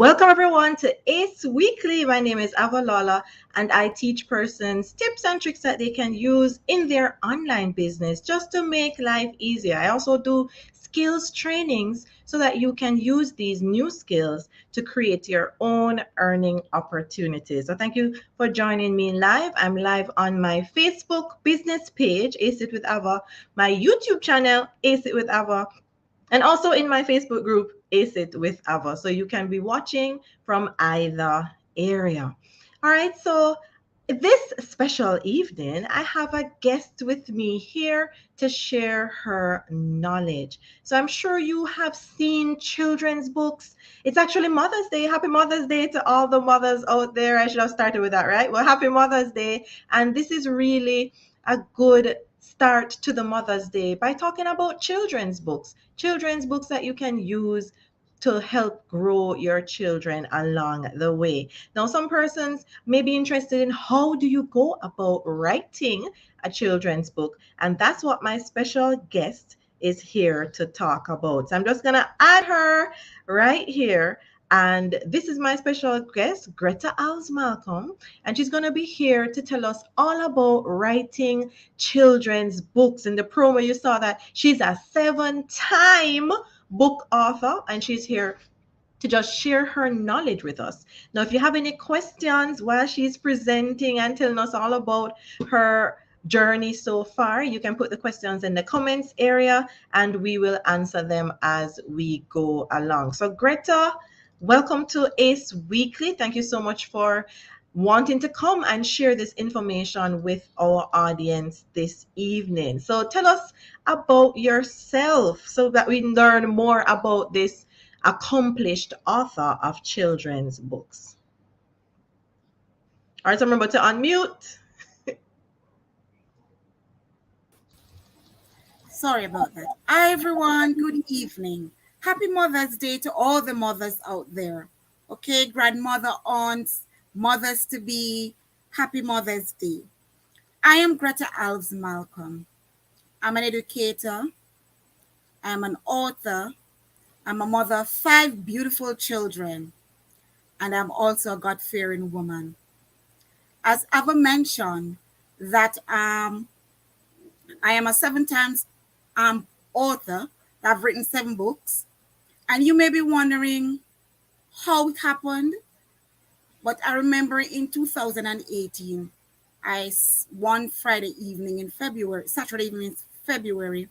Welcome everyone to ACE Weekly. My name is Avalola and I teach persons tips and tricks that they can use in their online business just to make life easier. I also do skills trainings so that you can use these new skills to create your own earning opportunities. So thank you for joining me live. I'm live on my Facebook business page, Ace It with Ava, my YouTube channel, Ace It with Ava, and also in my Facebook group, Ace It with Ava. So you can be watching from either area. All right. So this special evening, I have a guest with me here to share her knowledge. So I'm sure you have seen children's books. It's actually Mother's Day. Happy Mother's Day to all the mothers out there. I should have started with that, right? Well, happy Mother's Day. And this is really a good start to the Mother's Day by talking about children's books that you can use to help grow your children along the way. Now, some persons may be interested in how do you go about writing a children's book, and that's what my special guest is here to talk about. So I'm just going to add her right here. And this is my special guest, Greta Alves Malcolm, and she's going to be here to tell us all about writing children's books. In the promo, you saw that she's a 7-time book author, and she's here to just share her knowledge with us. Now, if you have any questions while she's presenting and telling us all about her journey so far, you can put the questions in the comments area and we will answer them as we go along. So, Greta, welcome to ACE Weekly. Thank you so much for wanting to come and share this information with our audience this evening. So tell us about yourself so that we learn more about this accomplished author of children's books. All right, so remember to unmute. Sorry about that. Hi, everyone. Good evening. Happy Mother's Day to all the mothers out there. Okay, grandmother, aunts, mothers to be, happy Mother's Day. I am Greta Alves Malcolm. I'm an educator. I'm an author. I'm a mother of 5 beautiful children. And I'm also a God-fearing woman. As Ava mentioned, that I am a 7-time author. I've written 7 books. And you may be wondering how it happened. But I remember in 2018, one Friday evening in February, Saturday evening in February,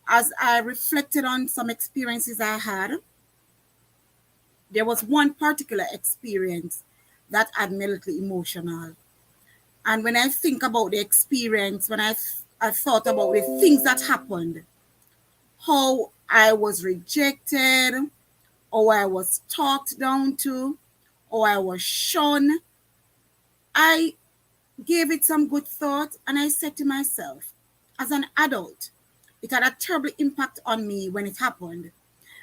as I reflected on some experiences I had, there was one particular experience that had me a little emotional. And when I think about the experience, when I thought about the things that happened, how I was rejected, how I was talked down to, or I was shunned, I gave it some good thought and I said to myself, as an adult, it had a terrible impact on me when it happened.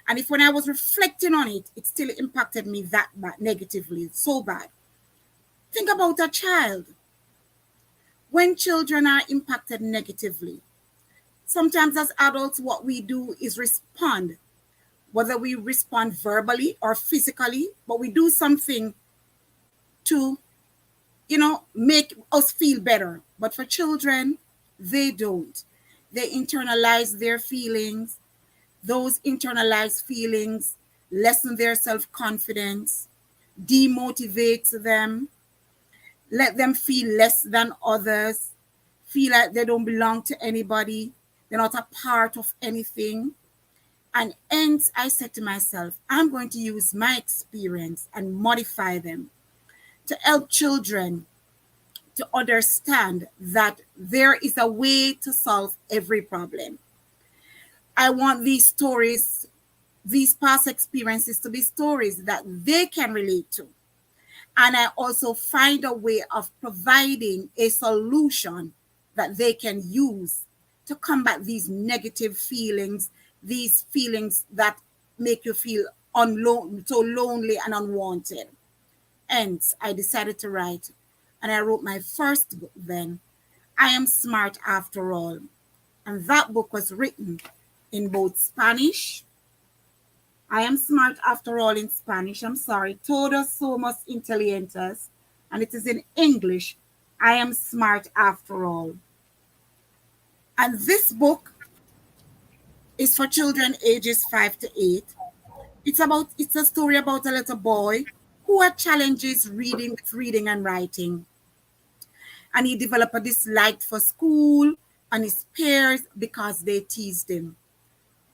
And if when I was reflecting on it, it still impacted me that bad, negatively, so bad. Think about a child. When children are impacted negatively, sometimes as adults, what we do is respond, whether we respond verbally or physically, but we do something to, make us feel better. But for children, they don't. They internalize their feelings. Those internalized feelings lessen their self-confidence, demotivates them, let them feel less than others, feel like they don't belong to anybody, they're not a part of anything. And hence, I said to myself, I'm going to use my experience and modify them to help children to understand that there is a way to solve every problem. I want these stories, these past experiences to be stories that they can relate to. And I also find a way of providing a solution that they can use to combat these negative feelings, these feelings that make you feel so lonely and unwanted. Hence, I decided to write, and I wrote my first book then, I Am Smart After All. And that book was written in both Spanish I am smart after all in Spanish. I'm sorry. Todos somos inteligentes. And it is in English. I am smart after all. And this book is for children ages 5 to 8. It's a story about a little boy who had challenges reading and writing. And he developed a dislike for school and his peers because they teased him.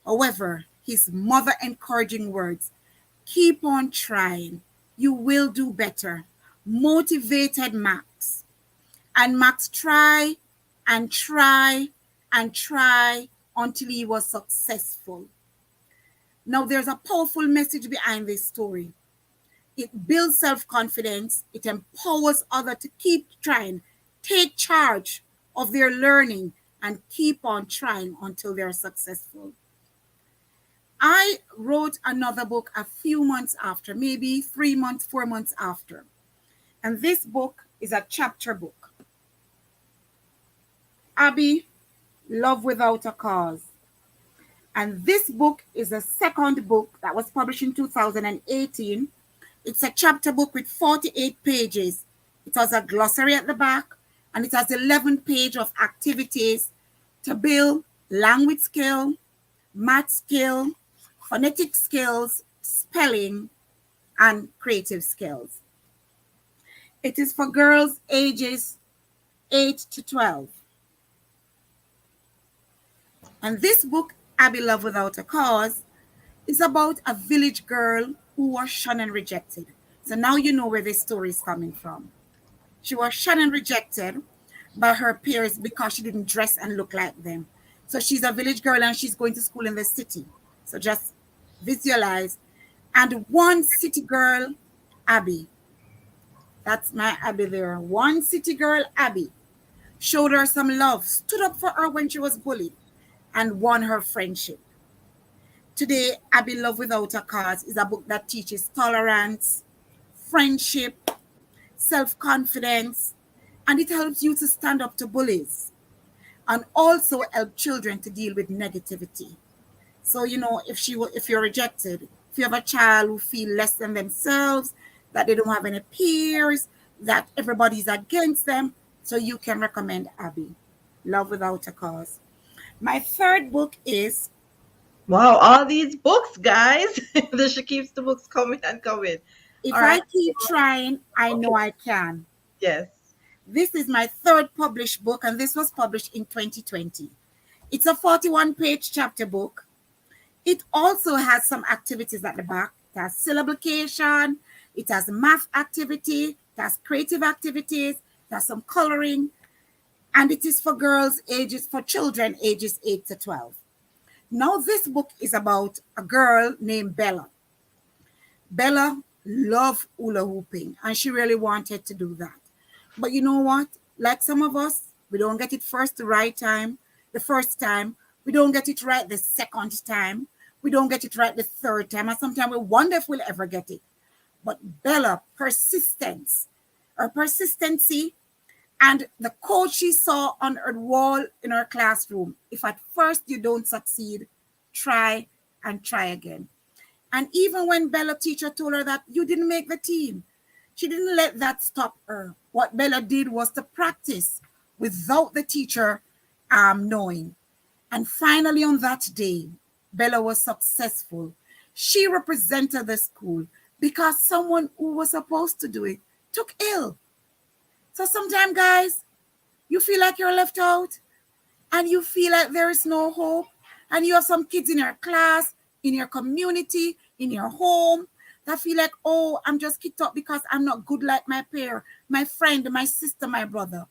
However, his mother encouraging words, keep on trying, you will do better, motivated Max. And Max tried and tried and tried until he was successful. Now, there's a powerful message behind this story. It builds self-confidence. It empowers others to keep trying, take charge of their learning, and keep on trying until they're successful. I wrote another book a few months after, maybe 3 months, 4 months after. And this book is a chapter book. Abby, Love Without a Cause. And this book is the second book that was published in 2018. It's a chapter book with 48 pages. It has a glossary at the back, and it has 11 pages of activities to build language skill, math skill, phonetic skills, spelling, and creative skills. It is for girls ages 8 to 12. And this book, Abby, Love Without a Cause, is about a village girl who was shunned and rejected. So now you know where this story is coming from. She was shunned and rejected by her peers because she didn't dress and look like them. So she's a village girl and she's going to school in the city. So just visualize. And one city girl, Abby, that's my Abby there. One city girl, Abby, showed her some love, stood up for her when she was bullied, and won her friendship. Today, Abby, Love Without a Cause is a book that teaches tolerance, friendship, self-confidence, and it helps you to stand up to bullies and also help children to deal with negativity. So, you know, if you're rejected, if you have a child who feel less than themselves, that they don't have any peers, that everybody's against them, so you can recommend Abby, Love Without a Cause. My third book is... Wow, all these books, guys. She keeps the books coming and coming. If I keep trying, I know I can. Yes. This is my third published book, and this was published in 2020. It's a 41-page chapter book. It also has some activities at the back. It has syllabication, it has math activity, it has creative activities, it has some coloring, and it is for children ages 8 to 12. Now, this book is about a girl named Bella. Bella loved hula hooping, and she really wanted to do that. But you know what? Like some of us, we don't get it the first time. We don't get it right the second time. We don't get it right the third time. And sometimes we wonder if we'll ever get it. But Bella, persistency, and the coach she saw on her wall in her classroom. If at first you don't succeed, try and try again. And even when Bella teacher told her that you didn't make the team, she didn't let that stop her. What Bella did was to practice without the teacher knowing. And finally on that day, Bella was successful. She represented the school because someone who was supposed to do it took ill. So sometimes, guys, you feel like you're left out and you feel like there is no hope, and you have some kids in your class, in your community, in your home that feel like, oh, I'm just kicked out because I'm not good like my peer, my friend, my sister, my brother.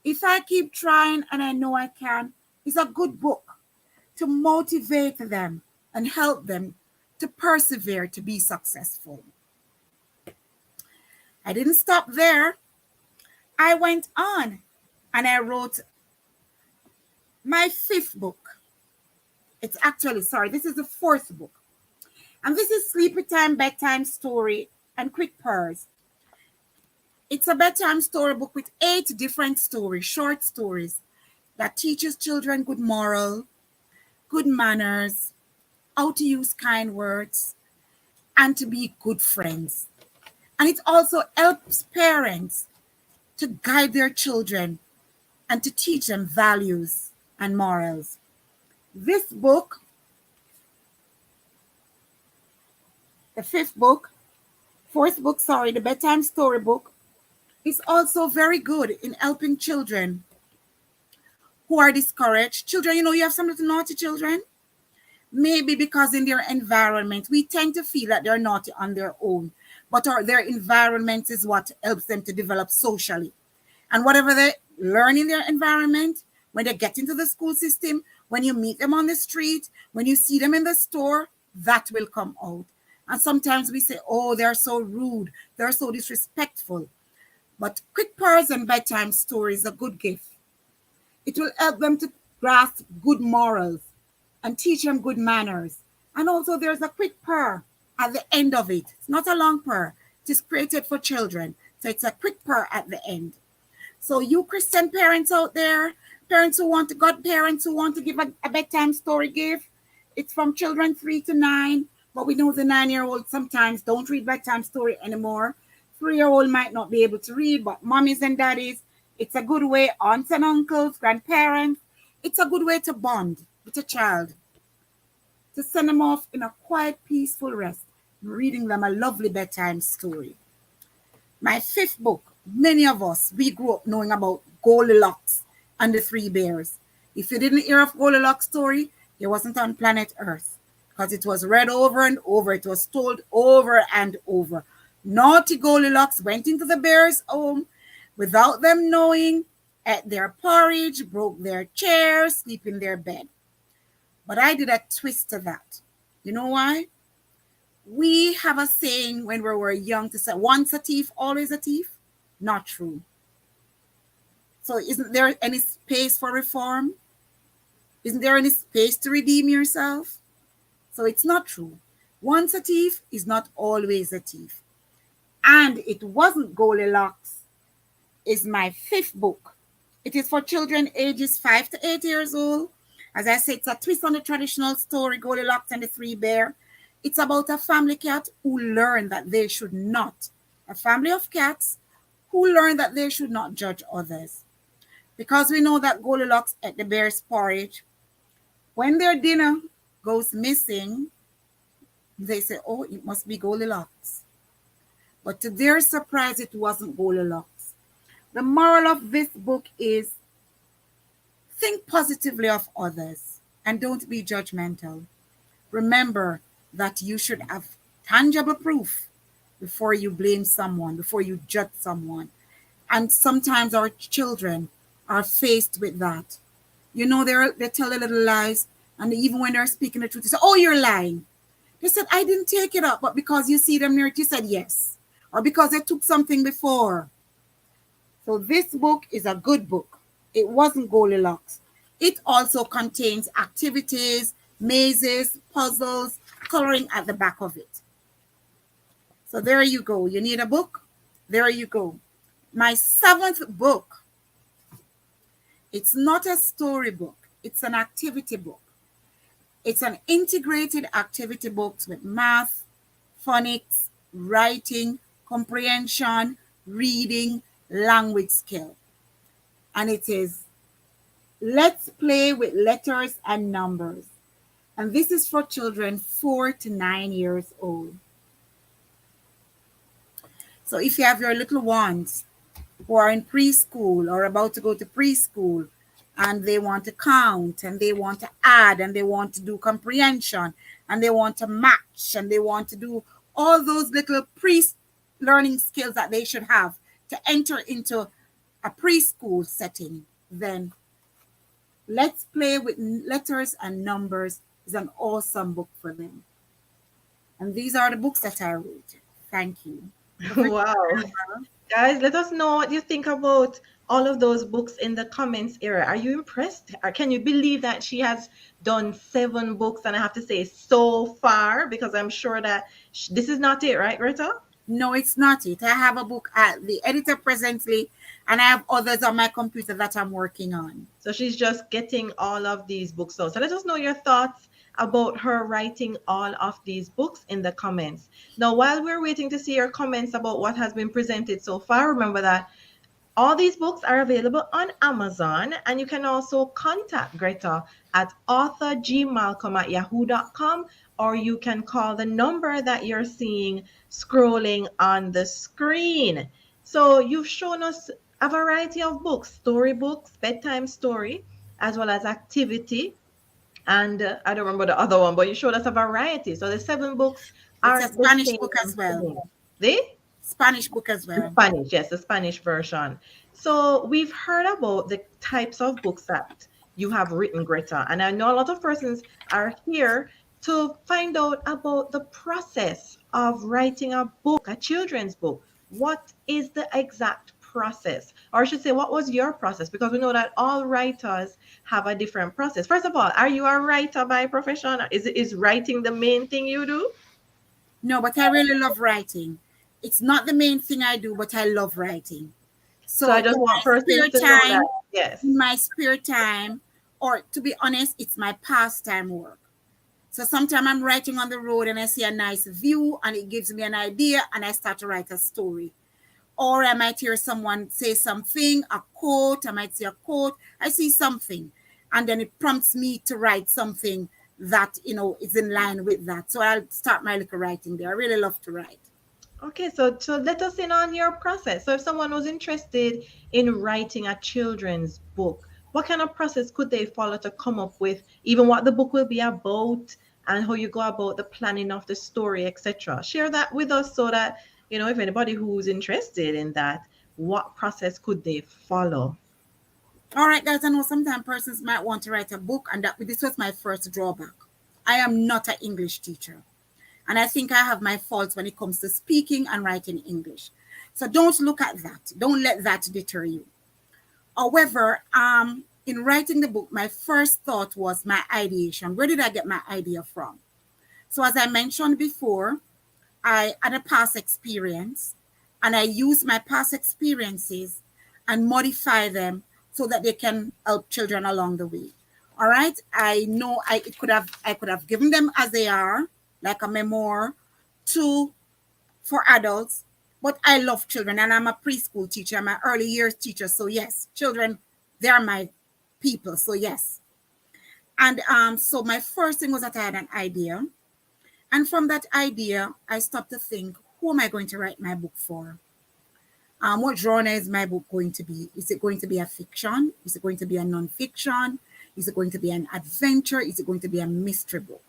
If I keep trying, and I know I can, it's a good book to motivate them and help them to persevere to be successful. I didn't stop there. I went on and I wrote my fifth book. This is the fourth book. And this is Sleepy Time, Bedtime Story, and Quick Purrs. It's a bedtime storybook with 8 different stories, short stories, that teaches children good moral, good manners, how to use kind words, and to be good friends. And it also helps parents to guide their children and to teach them values and morals. This book, the fourth book, sorry, the bedtime storybook, is also very good in helping children who are discouraged. Children, you have some little naughty children. Maybe because in their environment, we tend to feel that they're naughty on their own, but their environment is what helps them to develop socially. And whatever they learn in their environment, when they get into the school system, when you meet them on the street, when you see them in the store, that will come out. And sometimes we say, oh, they're so rude, they're so disrespectful. But quick purrs and bedtime stories is a good gift. It will help them to grasp good morals and teach them good manners. And also there's a quick purr at the end of it. It's not a long purr. It is created for children. So it's a quick purr at the end. So you Christian parents out there, parents who want to, godparents who want to give a bedtime story gift, it's from children 3 to 9. But we know the 9-year-olds sometimes don't read bedtime story anymore. 3-year-old might not be able to read, but mommies and daddies, it's a good way, aunts and uncles, grandparents, it's a good way to bond with a child, to send them off in a quiet, peaceful rest, reading them a lovely bedtime story. My 5th book, many of us, we grew up knowing about Goldilocks and the 3 bears. If you didn't hear of Goldilocks story, you wasn't on planet Earth, because it was read over and over. It was told over and over. Naughty Goldilocks went into the bears' home without them knowing, ate their porridge, broke their chair, sleep in their bed. But I did a twist to that. You know why? We have a saying when we were young to say, once a thief, always a thief. Not true. So isn't there any space for reform? Isn't there any space to redeem yourself? So it's not true. Once a thief is not always a thief. And it wasn't Goldilocks is my 5th book. It is for children ages 5 to 8 years old. As I said, it's a twist on the traditional story, Goldilocks and the 3 Bears. It's about a family cat who learned that they should not, a family of cats who learned that they should not judge others. Because we know that Goldilocks ate the bear's porridge. When their dinner goes missing, they say, oh, it must be Goldilocks. But to their surprise, it wasn't Goldilocks. The moral of this book is think positively of others and don't be judgmental. Remember that you should have tangible proof before you blame someone, before you judge someone. And sometimes our children are faced with that. They tell a little lies, and even when they're speaking the truth, they say, oh, you're lying. They said, I didn't take it up, but because you see them near it, you said yes. Or because they took something before. So this book is a good book. It wasn't Goldilocks. It also contains activities, mazes, puzzles, coloring at the back of it. So there you go. You need a book? There you go. My 7th book. It's not a storybook. It's an activity book. It's an integrated activity book with math, phonics, writing, comprehension, reading, language skill. And it is Let's Play with Letters and Numbers. And this is for children 4 to 9 years old. So if you have your little ones who are in preschool or about to go to preschool, and they want to count, and they want to add, and they want to do comprehension, and they want to match, and they want to do all those little pre-learning skills that they should have to enter into a preschool setting, then Let's Play with Letters and Numbers is an awesome book for them. And these are the books that I wrote. Thank you. Wow. Guys, let us know what you think about all of those books in the comments area. Are you impressed? Or can you believe that she has done 7 books? And I have to say so far, because I'm sure that this is not it, right, Greta? No, it's not it. I have a book at the editor presently, and I have others on my computer that I'm working on. So she's just getting all of these books out. So let us know your thoughts about her writing all of these books in the comments. Now, while we're waiting to see your comments about what has been presented so far, remember that all these books are available on Amazon, and you can also contact Greta at authorgmalcolm@yahoo.com, or you can call the number that you're seeing scrolling on the screen. So you've shown us a variety of books, storybooks, bedtime story, as well as activity. And I don't remember the other one, but you showed us a variety. So the 7 books It's a aren't the Spanish book as same well. thing. They? Spanish book as well. Spanish, yes, the Spanish version. So we've heard about the types of books that you have written, Greta, and I know a lot of persons are here to find out about the process of writing a book, a children's book. What is the exact process? Or I should say, what was your process? Because we know that all writers have a different process. First of all, are you a writer by profession? Is writing the main thing you do? No, but I really love writing. It's not the main thing I do, but I love writing. So I So just want persons to know that, yes. in my spare time, or to be honest, it's my pastime work. So sometimes I'm writing on the road and I see a nice view and it gives me an idea and I start to write a story. Or I might hear someone say something, a quote, I might see a quote, I see something, and then it prompts me to write something that, is in line with that. So I'll start my little writing there. I really love to write. Okay, so let us in on your process. So if someone was interested in writing a children's book, what kind of process could they follow to come up with even what the book will be about and how you go about the planning of the story, etc. Share that with us so that, if anybody who's interested in that, what process could they follow? All right, guys, I know sometimes persons might want to write a book, and this was my first drawback. I am not an English teacher. And I think I have my faults when it comes to speaking and writing English. So don't look at that. Don't let that deter you. However, in writing the book, my first thought was my ideation. Where did I get my idea from? So as I mentioned before, I had a past experience and I use my past experiences and modify them so that they can help children along the way. All right. I know I could have given them as they are, like a memoir, for adults, but I love children and I'm a preschool teacher, I'm an early years teacher. So yes, children, they are my people. So yes. And so my first thing was that I had an idea. And from that idea, I stopped to think, who am I going to write my book for? What genre is my book going to be? Is it going to be a fiction? Is it going to be a non-fiction? Is it going to be an adventure? Is it going to be a mystery book?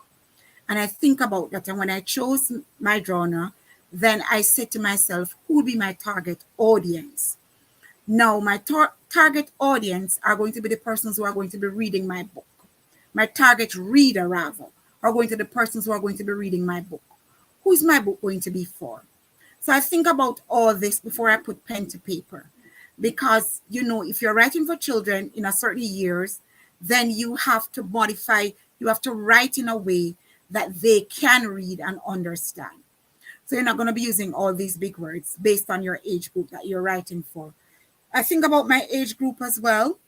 And I think about that. And when I chose my genre, then I said to myself, who will be my target audience? Now, my target audience are going to be the persons who are going to be reading my book. My target reader, rather, are going to be the persons who are going to be reading my book. Who is my book going to be for? So I think about all this before I put pen to paper. Because, if you're writing for children in a certain years, then you have to modify, you have to write in a way that they can read and understand. So you're not going to be using all these big words based on your age group that you're writing for. I think about my age group as well.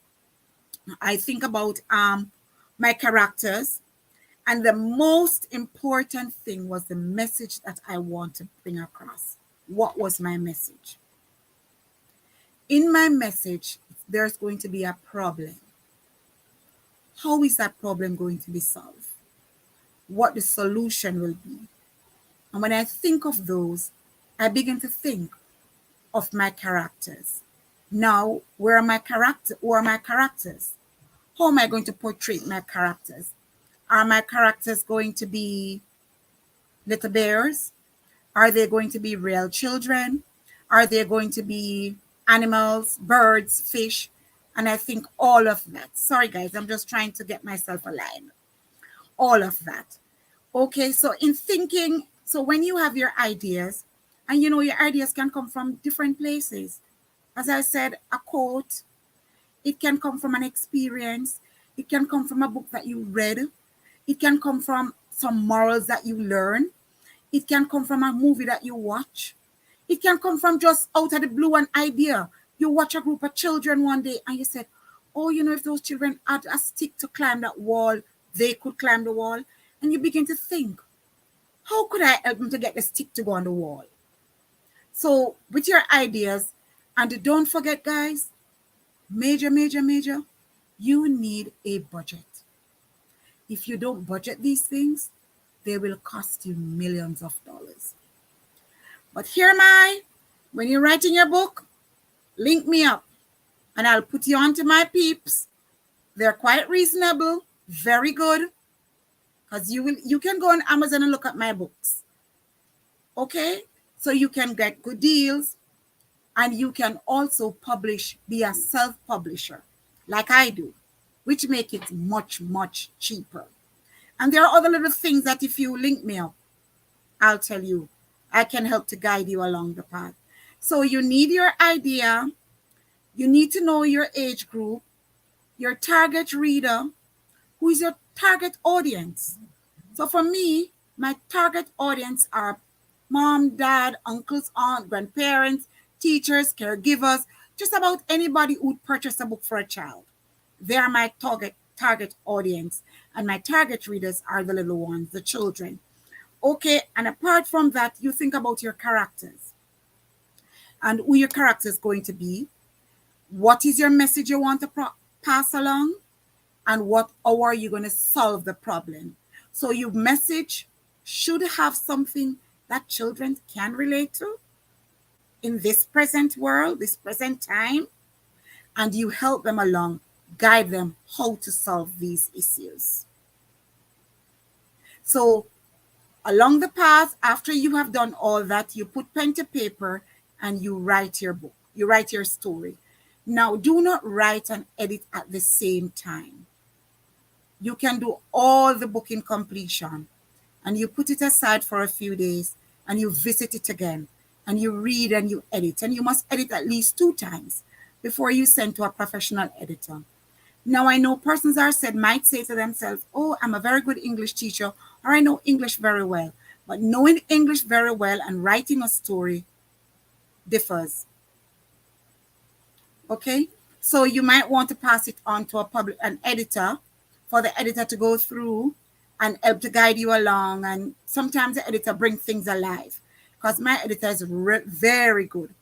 I think about my characters. And the most important thing was the message that I want to bring across. What was my message? In my message, there's going to be a problem. How is that problem going to be solved? What the solution will be. And when I think of those, I begin to think of my characters. Now, where are my characters? Who are my characters? How am I going to portray my characters? Are my characters going to be little bears? Are they going to be real children? Are they going to be animals, birds, fish? And I think all of that. Sorry, guys, I'm just trying to get myself aligned. All of that. Okay, so in thinking, so when you have your ideas, and your ideas can come from different places. As I said, a quote, it can come from an experience, it can come from a book that you read, it can come from some morals that you learn, it can come from a movie that you watch, it can come from just out of the blue an idea. You watch a group of children one day and you said, oh, if those children had a stick to climb that wall, they could climb the wall. And you begin to think, how could I help them to get the stick to go on the wall? So with your ideas, and don't forget, guys, major, major, major, you need a budget. If you don't budget these things, they will cost you millions of dollars. But here am I. When you're writing your book, link me up and I'll put you on to my peeps. They're quite reasonable, very good. Because you can go on Amazon and look at my books. Okay? So you can get good deals, and you can also be a self-publisher like I do, which make it much, much cheaper. And there are other little things that if you link me up, I'll tell you, I can help to guide you along the path. So you need your idea. You need to know your age group, your target reader, who is your target audience. So for me, my target audience are mom, dad, uncles, aunt, grandparents, teachers, caregivers, just about anybody who would purchase a book for a child. They are my target audience. And my target readers are the little ones, the children. Okay, and apart from that, you think about your characters and who your character is going to be. What is your message you want to pass along? And how are you going to solve the problem? So your message should have something that children can relate to in this present world, this present time, and you help them along, guide them how to solve these issues. So along the path, after you have done all that, you put pen to paper and you write your book, you write your story. Now, do not write and edit at the same time. You can do all the book in completion and you put it aside for a few days and you visit it again and you read and you edit. And you must edit at least 2 times before you send to a professional editor. Now, I know persons might say to themselves, oh, I'm a very good English teacher, or I know English very well. But knowing English very well and writing a story differs. Okay? So you might want to pass it on to an editor, for the editor to go through and help to guide you along. And sometimes the editor brings things alive, because my editor is very good.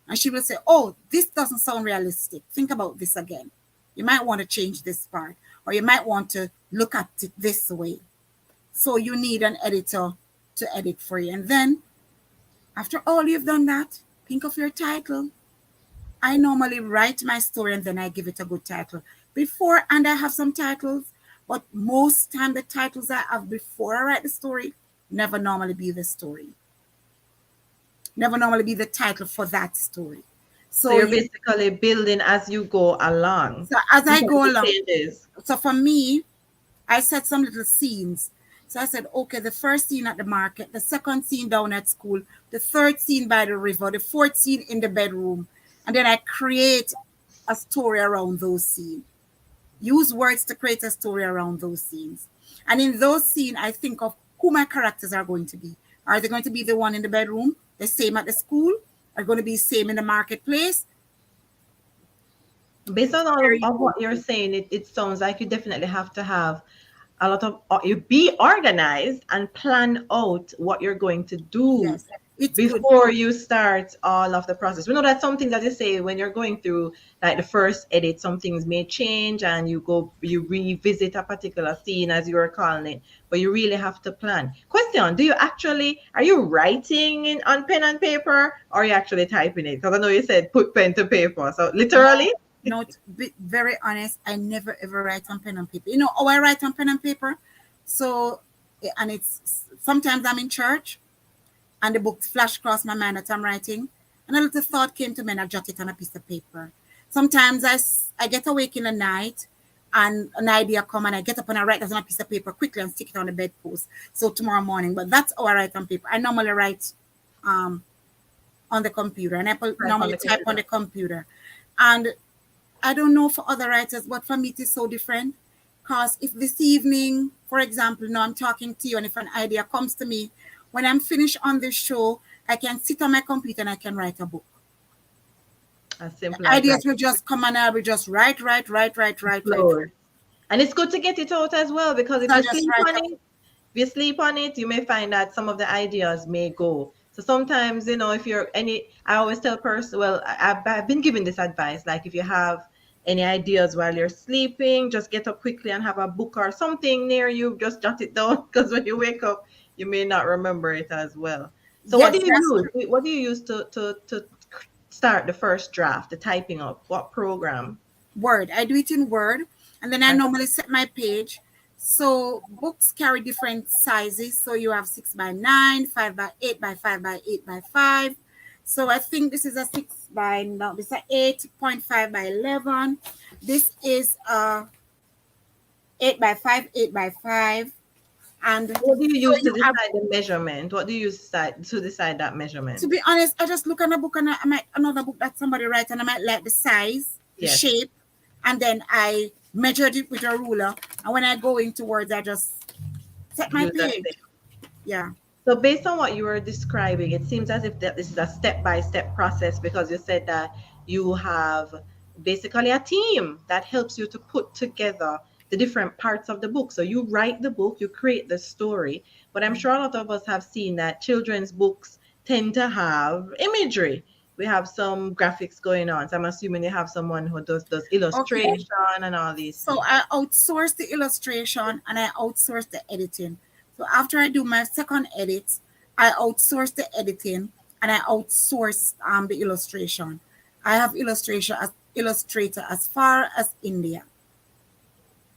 And she will say, oh, this doesn't sound realistic. Think about this again. You might want to change this part, or you might want to look at it this way. So you need an editor to edit for you. And then after all you've done that, think of your title. I normally write my story and then I give it a good title. And I have some titles, but most time the titles I have before I write the story never normally be the story. Never normally be the title for that story. So you're basically building as you go along. So as I go along. So for me, I set some little scenes. So I said, okay, the first scene at the market, the second scene down at school, the third scene by the river, the fourth scene in the bedroom. And then I create a story around those scenes. Use words to create a story around those scenes. And in those scenes, I think of who my characters are going to be. Are they going to be the one in the bedroom, the same at the school? Are going to be the same in the marketplace? Based on all of what you're saying, it sounds like you definitely have to have a lot of, you be organized and plan out what you're going to do before you start all of the process. We know that some things, as you say, when you're going through like the first edit, some things may change and you revisit a particular scene, as you were calling it, but you really have to plan. Question, are you writing on pen and paper, or are you actually typing it? Because I know you said put pen to paper, so literally? No, to be very honest, I never ever write on pen and paper. You know how I write on pen and paper? So, and it's sometimes I'm in church and the book flash across my mind that I'm writing, and a little thought came to me and I jot it on a piece of paper. Sometimes I get awake in the night and an idea come and I get up and I write it on a piece of paper quickly and stick it on the bedpost. So tomorrow morning, but that's how I write on paper. I normally write on the computer, and I normally type on the computer. And I don't know for other writers, but for me it is so different. Because if this evening, for example, now I'm talking to you, and if an idea comes to me, when I'm finished on this show, I can sit on my computer and I can write a book. As simple ideas will just come and I will just write. And it's good to get it out as well, because if you sleep on it, If you sleep on it, you may find that some of the ideas may go. So sometimes, if you're I always tell person, well, I've been given this advice, like if you have any ideas while you're sleeping, just get up quickly and have a book or something near you, just jot it down, because when you wake up, you may not remember it as well. So what do Yes, you that's use? true. What do you use to start the first draft, the typing up? What program? Word. I do it in Word, and then I Right. normally set my page. So books carry different sizes. So you have 6x9, 5x8 by 5 by 8 by 5. So I think this is a 6 by no, this is a 8.5 by 11. This is a 8 by 5, 8 by 5, and What do you so use to you have. decide the measurement? What do you use to decide that To measurement? be honest, I just look on a book and I might another book that somebody write, and I might like the size, the Yes, shape, and then I measured it with a ruler. And when I go into words, I just set my use that. page. Yeah. So based on what you were describing, it seems as if that this is a step-by-step process, because you said that you have basically a team that helps you to put together the different parts of the book. So you write the book, you create the story, but I'm sure a lot of us have seen that children's books tend to have imagery. We have some graphics going on. So I'm assuming you have someone who does Okay. illustration and all these So things. I outsource the illustration and I outsource the editing. So after I do my second edit, I outsource the editing and I outsource the illustration. I have illustrator as far as India.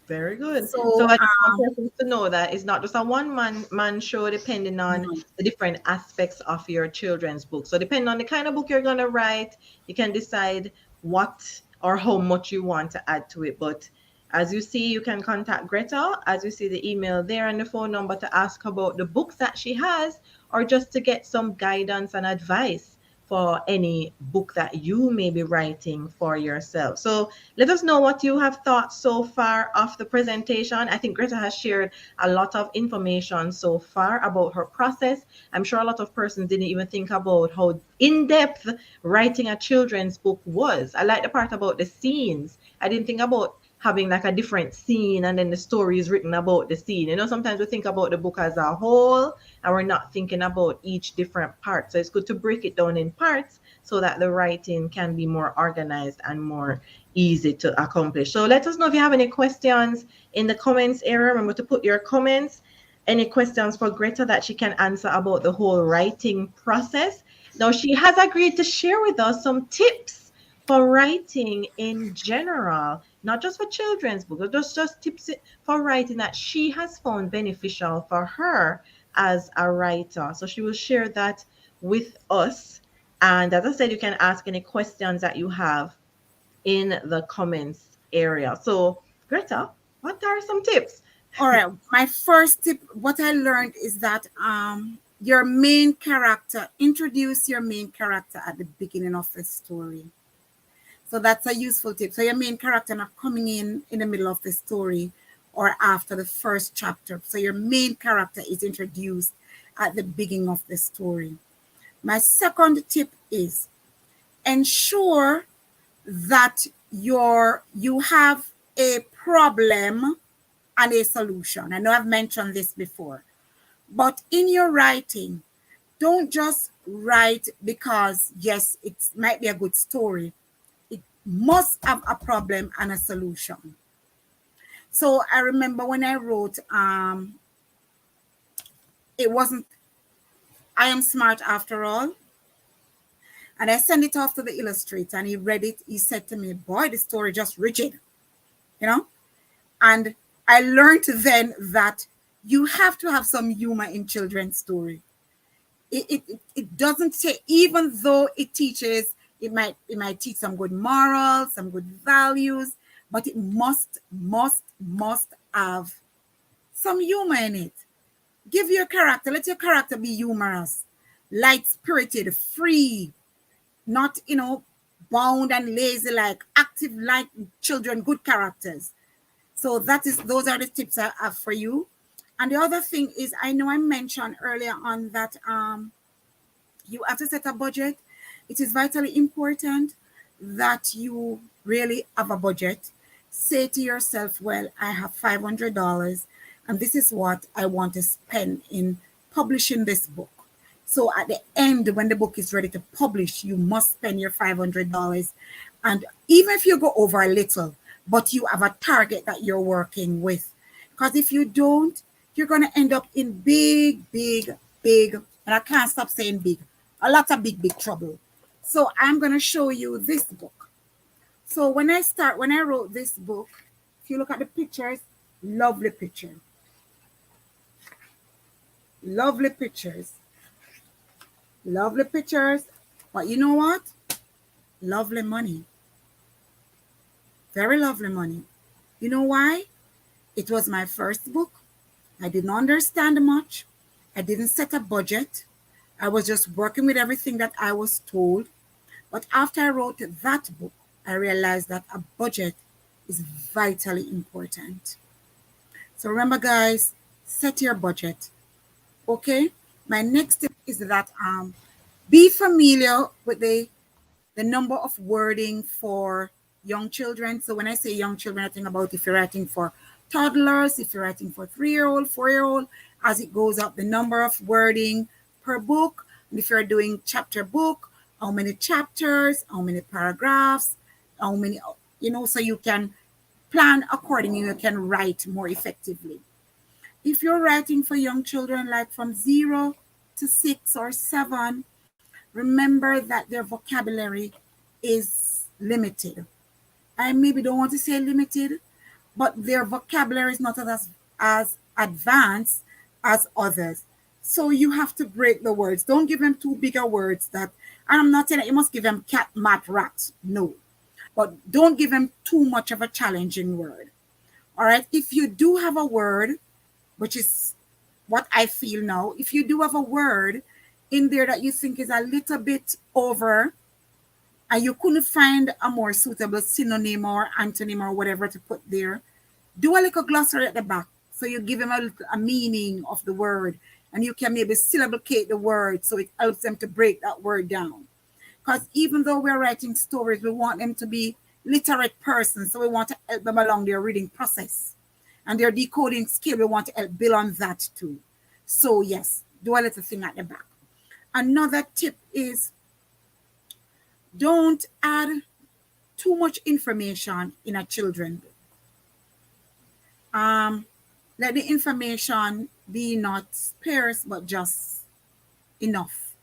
Very good. So So I just want persons to know that it's not just a one man show, depending on no. the different aspects of your children's book. So depending on the kind of book you're gonna write, you can decide what or how much you want to add to it. But as you see, you can contact Greta, as you see the email there and the phone number, to ask about the books that she has, or just to get some guidance and advice for any book that you may be writing for yourself. So let us know what you have thought so far of the presentation. I think Greta has shared a lot of information so far about her process. I'm sure a lot of persons didn't even think about how in-depth writing a children's book was. I like the part about the scenes. I didn't think about having like a different scene and then the story is written about the scene. Sometimes we think about the book as a whole and we're not thinking about each different part. So it's good to break it down in parts so that the writing can be more organized and more easy to accomplish. So let us know if you have any questions in the comments area. Remember to put your comments, any questions for Greta that she can answer about the whole writing process. Now, she has agreed to share with us some tips for writing in general, not just for children's books, but just tips for writing that she has found beneficial for her as a writer. So she will share that with us. And as I said, you can ask any questions that you have in the comments area. So, Greta, what are some tips? All right. My first tip, what I learned is that your main character, introduce your main character at the beginning of the story. So that's a useful tip. So your main character not coming in the middle of the story or after the first chapter. So your main character is introduced at the beginning of the story. My second tip is ensure that you have a problem and a solution. I know I've mentioned this before, but in your writing, don't just write because, yes, it might be a good story. It must have a problem and a solution. So I remember when I wrote, it wasn't, I Am Smart After All. And I sent it off to the illustrator and he read it. He said to me, boy, the story just rigid, you know? And I learned then that you have to have some humor in children's story. It doesn't say, even though it teaches, it might teach some good morals, some good values, but it must have some humor in it. Give your character, let your character be humorous, light-spirited, free, not, bound and lazy, like active like children, good characters. So those are the tips I have for you. And the other thing is, I know I mentioned earlier on that you have to set a budget. It is vitally important that you really have a budget. Say to yourself, well, I have $500 And this is what I want to spend in publishing this book. So at the end, when the book is ready to publish, you must spend your $500. And even if you go over a little, but you have a target that you're working with. Because if you don't, you're going to end up in big, big, big, and I can't stop saying big, a lot of big, big trouble. So I'm going to show you this book. So when I wrote this book, if you look at the pictures, lovely picture. Lovely pictures. Lovely pictures. But you know what? Lovely money. Very lovely money. You know why? It was my first book. I didn't understand much. I didn't set a budget. I was just working with everything that I was told. But after I wrote that book, I realized that a budget is vitally important. So remember, guys, set your budget. Okay? My next tip is that be familiar with the number of wording for young children. So when I say young children, I think about if you're writing for toddlers, if you're writing for 3-year-old, 4-year-old, as it goes up, the number of wording per book. And if you're doing chapter book, how many chapters, how many paragraphs, how many, so you can plan accordingly, you can write more effectively. If you're writing for young children, like from 0 to 6 or 7, remember that their vocabulary is limited. I maybe don't want to say limited, but their vocabulary is not as advanced as others. So you have to break the words. Don't give them too big words and I'm not saying that you must give them cat, mat, rat. No. But don't give them too much of a challenging word. All right. If you do have a word, which is what I feel now, if you do have a word in there that you think is a little bit over and you couldn't find a more suitable synonym or antonym or whatever to put there, do a little glossary at the back. So you give them a meaning of the word and you can maybe syllabicate the word so it helps them to break that word down. Because even though we're writing stories, we want them to be literate persons. So we want to help them along their reading process. And their decoding skill, we want to help build on that too. So yes, do a little thing at the back. Another tip is don't add too much information in a children's book. Let the information be not sparse, but just enough.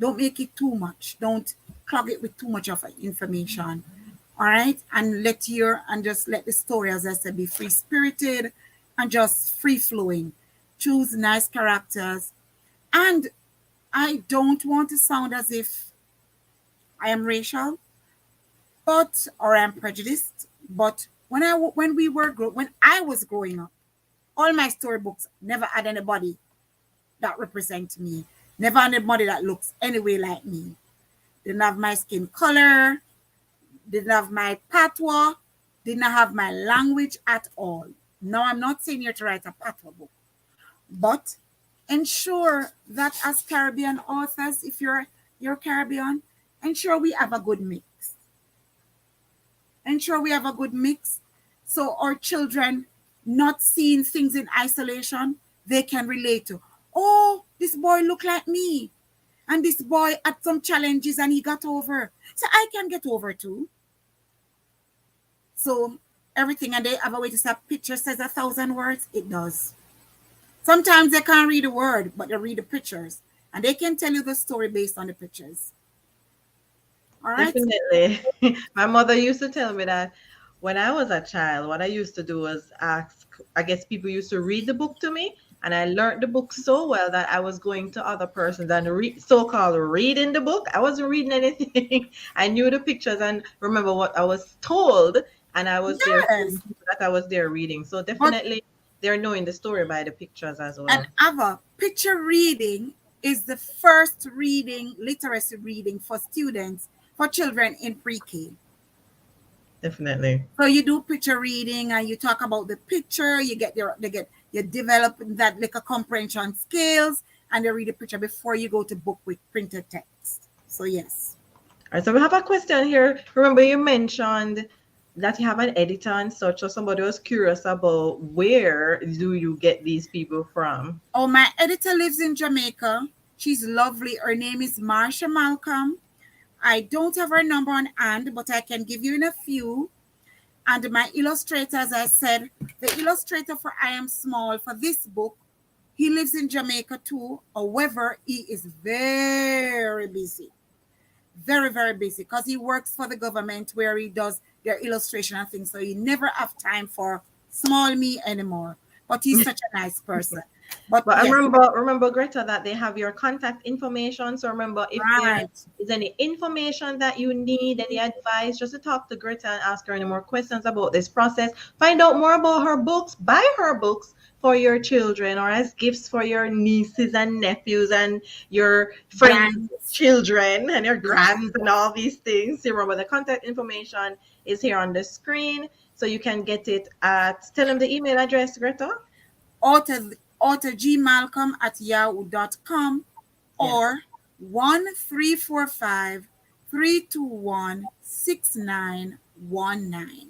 Don't make it too much. Don't clog it with too much of information. All right. And just let the story, as I said, be free spirited and just free flowing. Choose nice characters. And I don't want to sound as if I am racial, or I'm prejudiced. But when I was growing up, all my storybooks never had anybody that represents me. Never anybody that looks anyway like me. Didn't have my skin color. Didn't have my patois. Didn't have my language at all. Now, I'm not saying you're to write a patois book. But ensure that as Caribbean authors, if you're Caribbean, ensure we have a good mix. Ensure we have a good mix. So our children not seeing things in isolation, they can relate to, oh, this boy look like me. And this boy had some challenges and he got over. So I can get over too. So everything, and they have a way to say a picture says 1,000 words. It does. Sometimes they can't read a word, but they read the pictures. And they can tell you the story based on the pictures. All right? Definitely. My mother used to tell me that when I was a child, what I used to do was ask, I guess people used to read the book to me. And I learned the book so well that I was going to other persons and so-called reading the book. I wasn't reading anything. I knew the pictures and remember what I was told. And I was there that I was there reading. So definitely they're knowing the story by the pictures as well. And Ava, picture reading is the first literacy reading for students, for children in pre-K. Definitely. So you do picture reading and you talk about the picture, you develop that like a comprehension skills, and they read the picture before you go to book with printed text. So yes. All right, so we have a question here. Remember you mentioned that you have an editor and such, or somebody was curious about where do you get these people from? Oh, my editor lives in Jamaica. She's lovely. Her name is Marsha Malcolm. I don't have her number on hand, but I can give you in a few. And my illustrator, as I said, the illustrator for I Am Small for this book, he lives in Jamaica too. However, he is very busy. Very, very busy because he works for the government where he does their illustration and things. So he never have time for small me anymore. But he's such a nice person. But But yes, remember, Greta, that they have your contact information. So remember, if there right. is any information that you need, any advice, just to talk to Greta and ask her any more questions about this process. Find out more about her books. Buy her books for your children or as gifts for your nieces and nephews and your friends' Grants. children and your grands and all these things. So remember, the contact information is here on the screen. So you can get it at, tell them the email address, Greta. Author G. Malcolm at yahoo.com Yes. or 1-345-321-6919.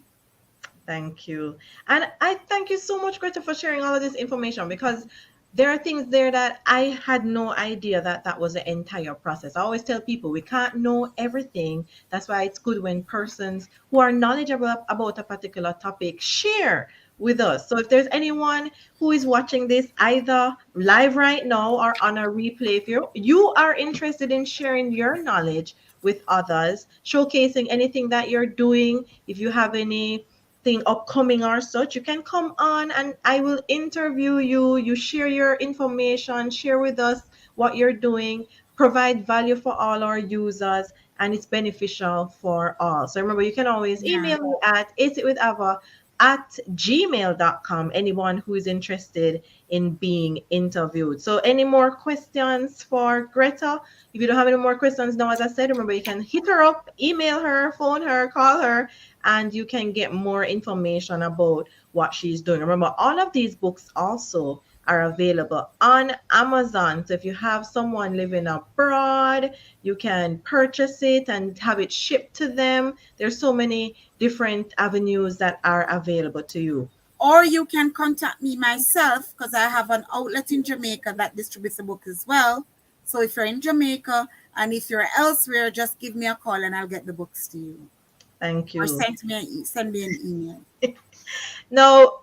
Thank you. And I thank you so much, Greta, for sharing all of this information because there are things there that I had no idea that that was the entire process. I always tell people we can't know everything. That's why it's good when persons who are knowledgeable about a particular topic share with us. So if there's anyone who is watching this either live right now or on a replay, if you are interested in sharing your knowledge with others, showcasing anything that you're doing, if you have any thing upcoming or such, you can come on and I will interview you. You share your information, share with us what you're doing, provide value for all our users, and it's beneficial for all. So remember, you can always Yeah. email me at acetwithava@gmail.com, anyone who is interested in being interviewed. So any more questions for Greta? If you don't have any more questions now, as I said, remember you can hit her up, email her, phone her, call her, and you can get more information about what she's doing. Remember, all of these books also are available on Amazon. So if you have someone living abroad, you can purchase it and have it shipped to them. There's so many different avenues that are available to you. Or you can contact me myself because I have an outlet in Jamaica that distributes the book as well. So if you're in Jamaica and if you're elsewhere, just give me a call and I'll get the books to you. Thank Or you. send me an email. Now,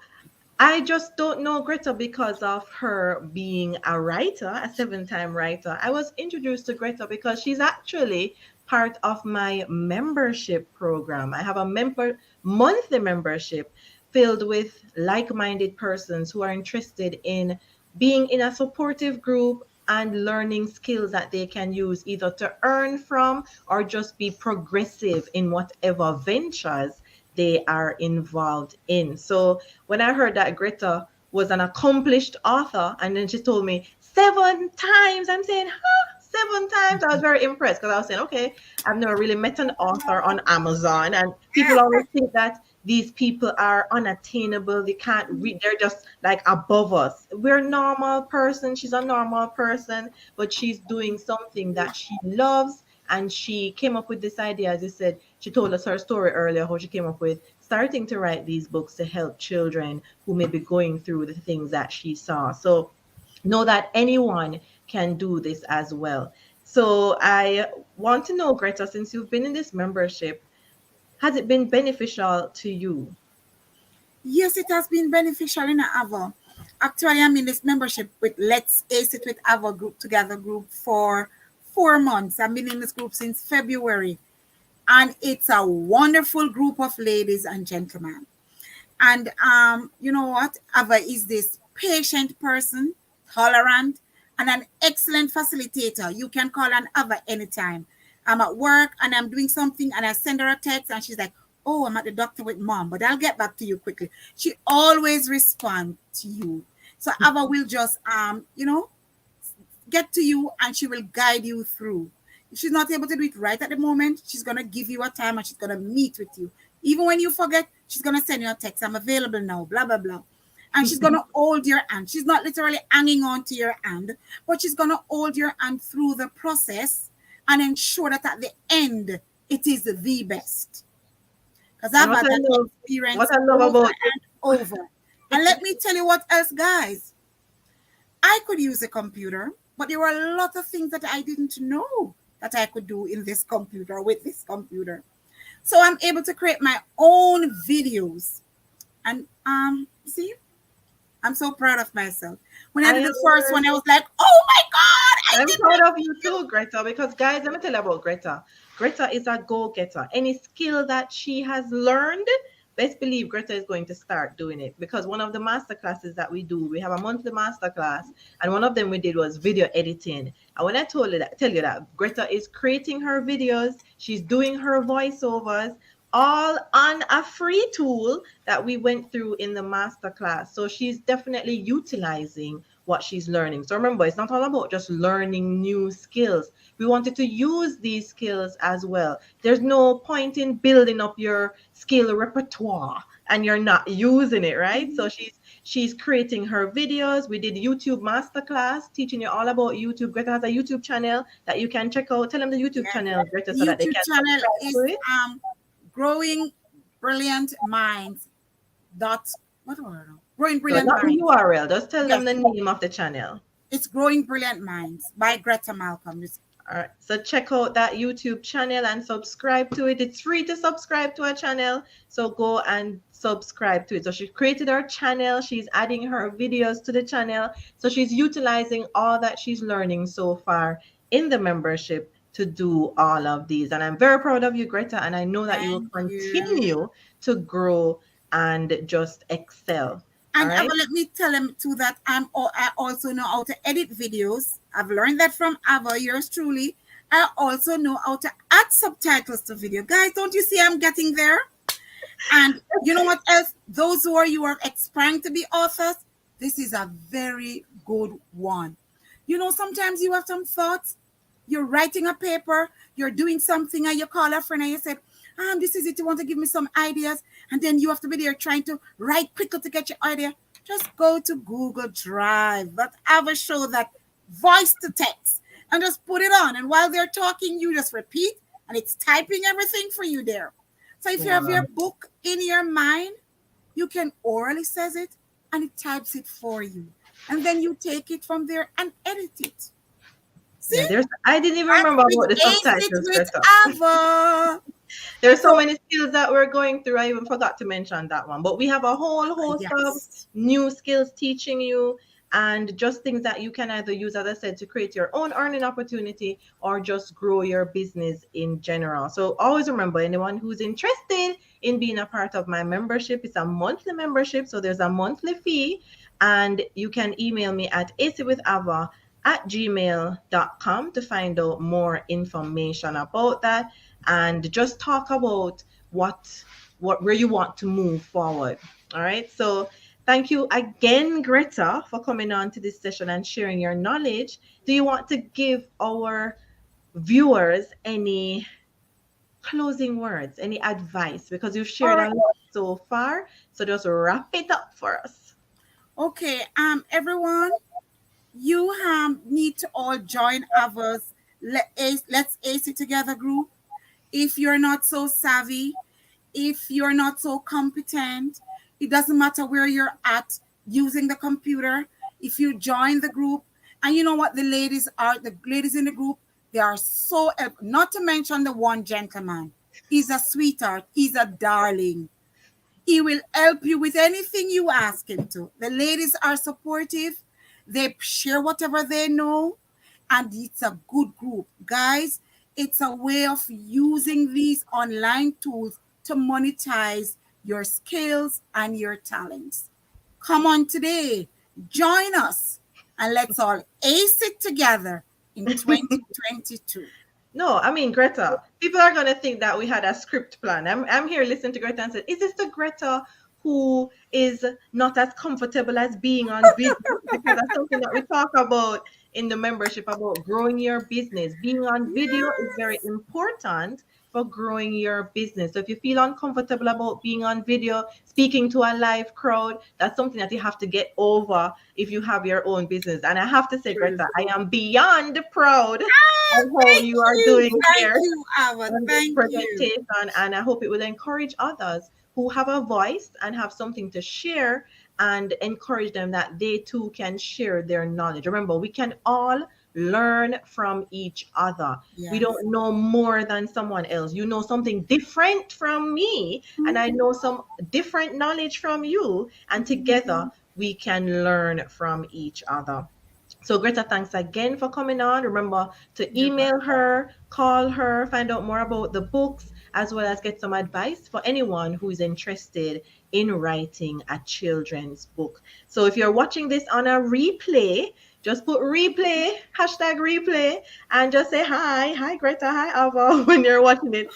I just don't know Greta because of her being a writer, a 7-time writer. I was introduced to Greta because she's actually part of my membership program. I have a monthly membership filled with like-minded persons who are interested in being in a supportive group and learning skills that they can use either to earn from or just be progressive in whatever ventures they are involved in. So when I heard that Greta was an accomplished author, and then she told me 7 times, I'm saying, huh, 7 times. I was very impressed because I was saying, okay, I've never really met an author on Amazon, and people always think that these people are unattainable. They can't read. They're just like above us. We're normal person. She's a normal person, but she's doing something that she loves. And she came up with this idea, as you said, she told us her story earlier, how she came up with starting to write these books to help children who may be going through the things that she saw. So know that anyone can do this as well. So I want to know, Greta, since you've been in this membership, has it been beneficial to you? Yes, it has been beneficial in Ava. Actually, I'm in this membership with Let's Ace It with Ava group together group for 4 months. I've been in this group since February. And it's a wonderful group of ladies and gentlemen. And you know what? Ava is this patient person, tolerant, and an excellent facilitator. You can call on Ava anytime. I'm at work and I'm doing something and I send her a text and she's like, oh, I'm at the doctor with mom, but I'll get back to you quickly. She always responds to you. So Ava will just get to you and she will guide you through. If she's not able to do it right at the moment, she's going to give you a time and she's going to meet with you. Even when you forget, she's going to send you a text. I'm available now, blah, blah, blah. And she's going to hold your hand. She's not literally hanging on to your hand, but she's going to hold your hand through the process and ensure that at the end, it is the best. because And I've had that what experience I love over about and over. And let me tell you what else, guys. I could use a computer, but there were a lot of things that I didn't know that I could do in this computer with this computer. So I'm able to create my own videos. And see, I'm so proud of myself. When I I did am the first one, I was like, oh my God, I I'm did proud my of you too, Greta, because guys, let me tell you about Greta. Greta is a go-getter. Any skill that she has learned, best believe Greta is going to start doing it, because one of the master classes that we do, we have a monthly master class, and one of them we did was video editing. And when I tell you that Greta is creating her videos, she's doing her voiceovers, all on a free tool that we went through in the master class. So she's definitely utilizing what she's learning. So remember, it's not all about just learning new skills. We wanted to use these skills as well. There's no point in building up your skill repertoire and you're not using it, right? So she's creating her videos. We did YouTube masterclass teaching you all about YouTube. Greta has a YouTube channel that you can check out. Tell them the YouTube channel, Greta, so that they YouTube can channel subscribe is to it. Growing Brilliant Minds. What do I know? Growing So Brilliant not the Minds. URL. Just tell them Yes. the name of the channel. It's Growing Brilliant Minds by Greta Malcolm. All right. So check out that YouTube channel and subscribe to it. It's free to subscribe to a channel. So go and subscribe to it. So she created her channel. She's adding her videos to the channel. So she's utilizing all that she's learning so far in the membership to do all of these. And I'm very proud of you, Greta. And I know that you will continue to grow and just excel. And right? let me tell him too that I also know how to edit videos. I've learned that from Ava, yours truly. I also know how to add subtitles to video. Guys, don't you see I'm getting there? And you know what else? Those who are aspiring to be authors, this is a very good one. You know, sometimes you have some thoughts. You're writing a paper, you're doing something, and you call a friend and you said, this is it. You want to give me some ideas? And then you have to be there trying to write quickly to get your idea. Just go to Google Drive. But have a show that voice to text and just put it on. And while they're talking, you just repeat and it's typing everything for you there. So if you have your book in your mind, you can orally says it and it types it for you. And then you take it from there and edit it. See? Yeah, I didn't even remember about the subtitles. There's so many skills that we're going through. I even forgot to mention that one. But we have a whole host of new skills teaching you, and just things that you can either use, as I said, to create your own earning opportunity or just grow your business in general. So always remember, anyone who's interested in being a part of my membership, it's a monthly membership. So there's a monthly fee, and you can email me at acwithava@gmail.com to find out more information about that. And just talk about where you want to move forward. All right. So thank you again, Greta, for coming on to this session and sharing your knowledge. Do you want to give our viewers any closing words, any advice? Because you've shared a lot so far. So just wrap it up for us. Okay. Everyone, you need to all join Ava's Let's Ace It Together group. If you're not so savvy, if you're not so competent, it doesn't matter where you're at using the computer. If you join the group, and you know what the ladies in the group, they are so, not to mention the one gentleman. He's a sweetheart. He's a darling. He will help you with anything you ask him to. The ladies are supportive. They share whatever they know. And it's a good group. Guys, it's a way of using these online tools to monetize your skills and your talents. Come on today, join us, and let's all ace it together in 2022. No, I mean, Greta, people are going to think that we had a script plan. I'm here listening to Greta and said, is this the Greta who is not as comfortable as being on video? Because that's something that we talk about in the membership about growing your business. Being on video is very important for growing your business. So if you feel uncomfortable about being on video, speaking to a live crowd, that's something that you have to get over if you have your own business. And I have to say, True. Greta, I am beyond proud of how Thank you are you. doing Thank here you, Ava. on this Thank you. presentation. And I hope it will encourage others who have a voice and have something to share, and encourage them that they too can share their knowledge. Remember, we can all learn from each other. We Yes. don't know more than someone else. You know something different from me, and I know some different knowledge from you, and together we can learn from each other. So Greta, thanks again for coming on. Remember to You're email her, call her, find out more about the books, as well as get some advice for anyone who is interested in writing a children's book. So if you're watching this on a replay, just put replay, hashtag replay, and just say hi Greta, hi Ava when you're watching it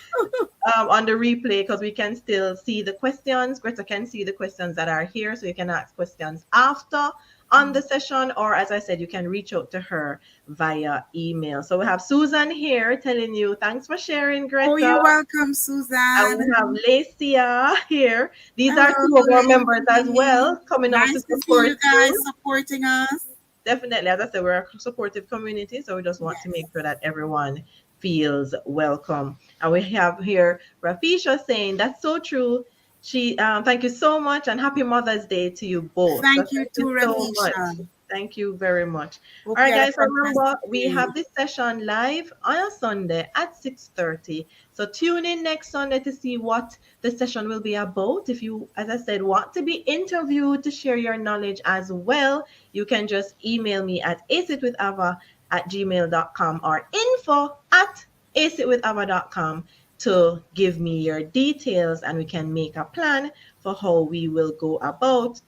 on the replay, because we can still see the questions. Greta can see the questions that are here, so you can ask questions after on the session, or as I said, you can reach out to her via email. So we have Susan here telling you thanks for sharing, Greta. Oh, you're welcome, And Susan. we have Lacia here. These are Hello, two of our members as Lacey. well, coming out to Nice to see support you guys you. supporting us. Definitely, as I said, we're a supportive community, so we just want to make sure that everyone feels welcome. And we have here Rafisha saying, that's so true. She thank you so much, and happy Mother's Day to you both. Thank So you too, so much. Rafisha. Thank you very much. Hope All right, you had a guys, remember fantastic we day. have this session live on a Sunday at 6:30. So tune in next Sunday to see what the session will be about. If you, as I said, want to be interviewed to share your knowledge as well, you can just email me at acitwithava@gmail.com or info@acitwithava.com to give me your details, and we can make a plan for how we will go about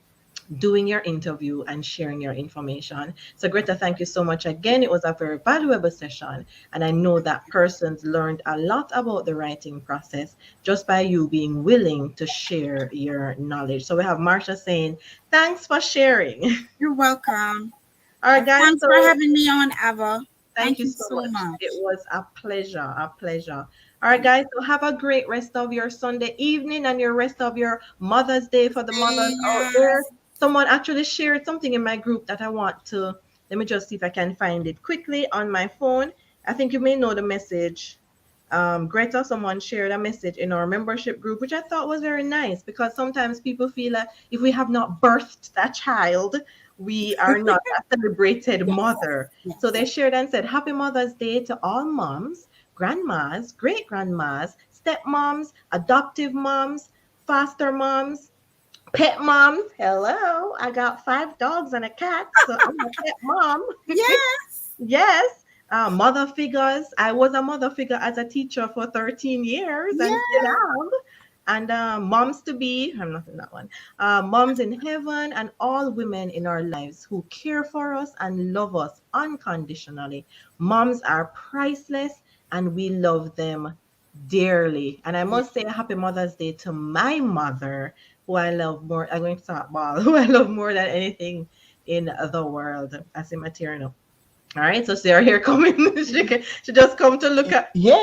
doing your interview and sharing your information. So Greta, thank you so much again. It was a very valuable session, and I know that persons learned a lot about the writing process just by you being willing to share your knowledge. So we have Marsha saying, thanks for sharing. You're welcome. All right, guys. Thanks for having me on, Ava. Thank you so much. It was a pleasure, a pleasure. All right, guys. So have a great rest of your Sunday evening and your rest of your Mother's Day for the mothers out there. Someone actually shared something in my group that I want to, let me just see if I can find it quickly on my phone. I think you may know the message. Greta, someone shared a message in our membership group, which I thought was very nice, because sometimes people feel that if we have not birthed that child, we are not a celebrated mother. So they shared and said, happy Mother's Day to all moms, grandmas, great grandmas, stepmoms, adoptive moms, foster moms, pet moms. Hello, I got 5 dogs and a cat, so I'm a pet mom. Yes. Yes. Mother figures. I was a mother figure as a teacher for 13 years and still am. And moms to be, I'm not in that one, moms in heaven, and all women in our lives who care for us and love us unconditionally. Moms are priceless, and we love them dearly. And I must say a happy Mother's Day to my mother, who I love more. I'm going to talk about who I love more than anything in the world. I see my tearing up. All right, so Sarah here coming. she just come to look at. Yeah.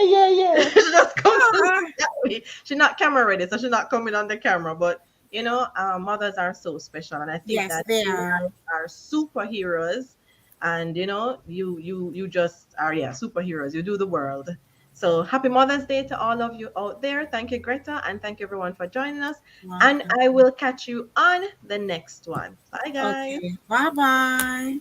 She just come to look at me. She's not camera ready, so she's not coming on the camera. But you know, mothers are so special, and I think that they you are superheroes. And you know, you just are superheroes. You do the world. So happy Mother's Day to all of you out there. Thank you, Greta, and thank you everyone for joining us. And I will catch you on the next one. Bye, guys. Okay. Bye-bye.